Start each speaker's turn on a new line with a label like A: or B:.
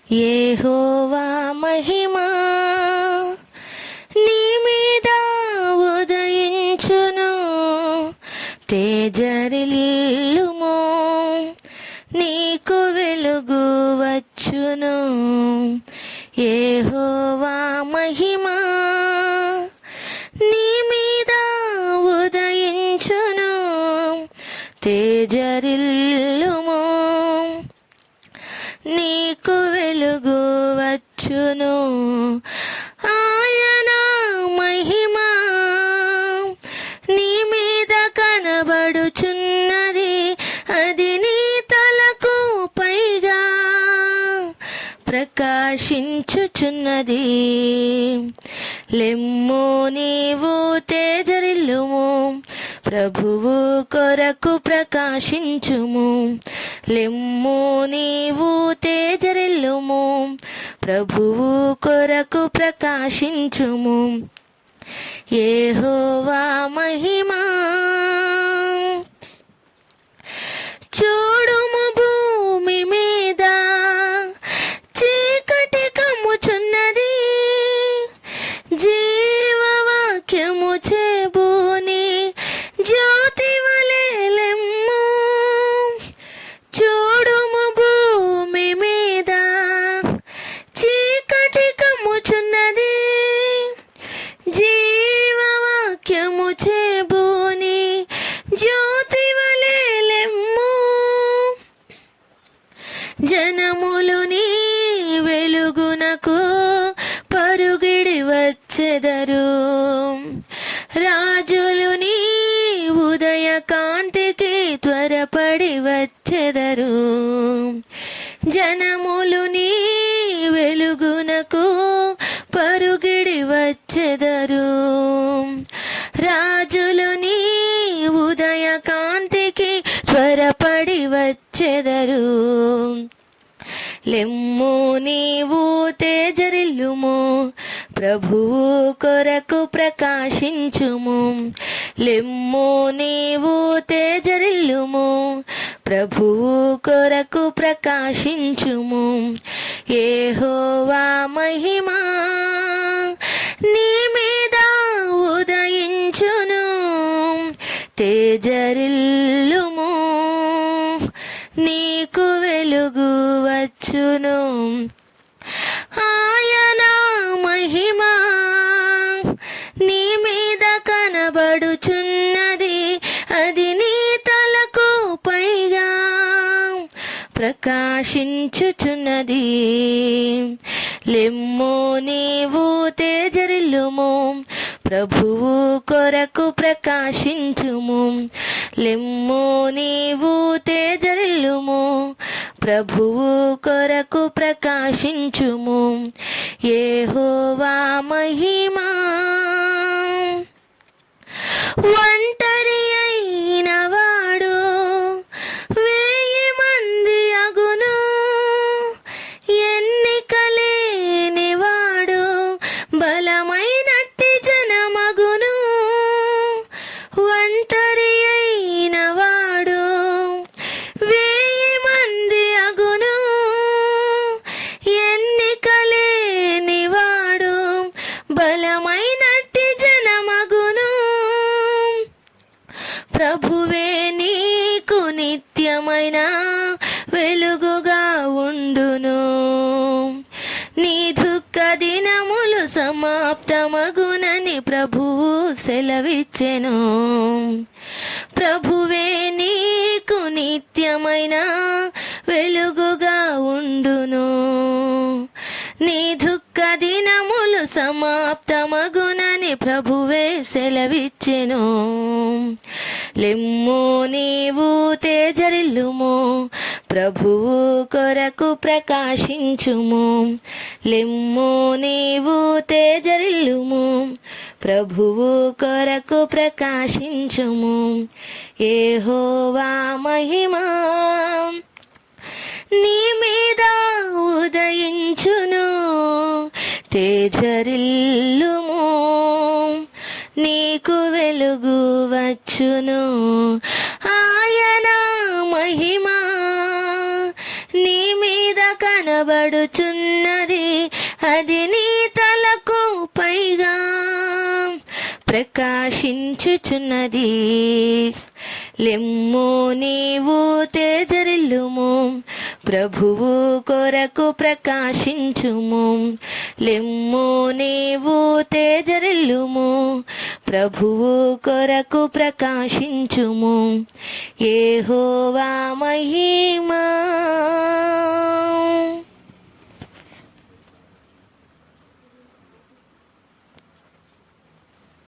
A: యెహోవా మహిమా నీ మీద ఉదయించును, తేజరిల్లుము, నీకు వెలుగు వచ్చును. యెహోవా మహిమా నీ మీద ఉదయించును, తేజరిల్లుము, నీకు వెలుగు వచ్చును. ఆయన మహిమా నీ మీద కనబడుచున్నది, అది నీ తలకు పైగా ప్రకాశించుచున్నది. లెమ్ము నీవు తేజరిల్లుము, ప్రభువు కొరకు ప్రకాశించుము. లెమ్ము నీవు తేజరిల్లుము, ప్రభువు కొరకు ప్రకాశించుము. యెహోవా మహిమా చూడుము, భూమి మీద చీకటి కమ్ముచున్నది, జీవవాక్యము చేబూని జ్యోతి వలె లెమ్ము. చూడుము, భూమి మీద చీకటి కమ్ముచున్నది, జీవవాక్యము చేబూని జ్యోతి వలె లెమ్ము. జనములు నీ వెలుగునకు పరుగిడి వచ్చెదరు, రాజులు నీ ఉదయ కాంతికి త్వరపడి వచ్చెదరు. జనములు నీ వెలుగునకు పరుగిడి వచ్చెదరు, రాజులు నీ ఉదయ కాంతికి త్వరపడి వచ్చెదరు. లెమ్ము నీవు తేజరిల్లుము, ప్రభువు కొరకు ప్రకాశించుము. లెమ్ము నీవు తేజరిల్లుము, ప్రభువు కొరకు ప్రకాశించుము. యెహోవా మహిమా నీ మీద ఉదయించును, తేజరిల్లుము, నీకు వెలుగు వచ్చును. ఆయన మహిమా నీ మీద కనబడుచున్నది, అది నీ తలకు పైగా ప్రకాశించుచున్నది. లెమ్ము నీవు తేజరిల్లుము, ప్రభువు కొరకు ప్రకాశించుము. లెమ్ము నీవు తేజరిల్లుము, ప్రభువు కొరకు ప్రకాశించుము. యెహోవా మహిమా ఒంటరి అయిన వాడు 1000 మంది అగును, ఎన్నికలేని వాడు బలమైనట్టి జనమగును. ఒంటరి అయిన వాడు 1000 మంది అగును, ఎన్నికలేని వాడు బలమైనట్టి జనమగును. ప్రభువే నీకు నిత్యమైన వెలుగుగా ఉండును, నీ దుఃఖ దినములు సమాప్తమగునని ప్రభువు సెలవిచ్చెను. ప్రభువే నీకు నిత్యమైన వెలుగుగా ఉండును, నీ దుఃఖ దినములు సమాప్తమగునని ప్రభువే సెలవిచ్చెను. లెమ్ము నీవు తేజరిల్లుము, ప్రభువు కొరకు ప్రకాశించుము. లెమ్ము నీవు తేజరిల్లుము, ప్రభువు కొరకు ప్రకాశించుము. యెహోవా మహిమా నీ మీద ఉదయించును, తేజరిల్లుము, నీకు వెలుగు వచ్చును. ఆయన మహిమా నీ మీద కన కనబడుచున్నది, అది నీ తలకు పైగా ప్రకాశించుచున్నది. లెమ్ము నీవు తేజరిల్లుము, ప్రభువు కొరకు ప్రకాశించుము. లెమ్ము నీవు తేజరిల్లుము, ప్రభువు కొరకు ప్రకాశించుము. యెహోవా మహిమా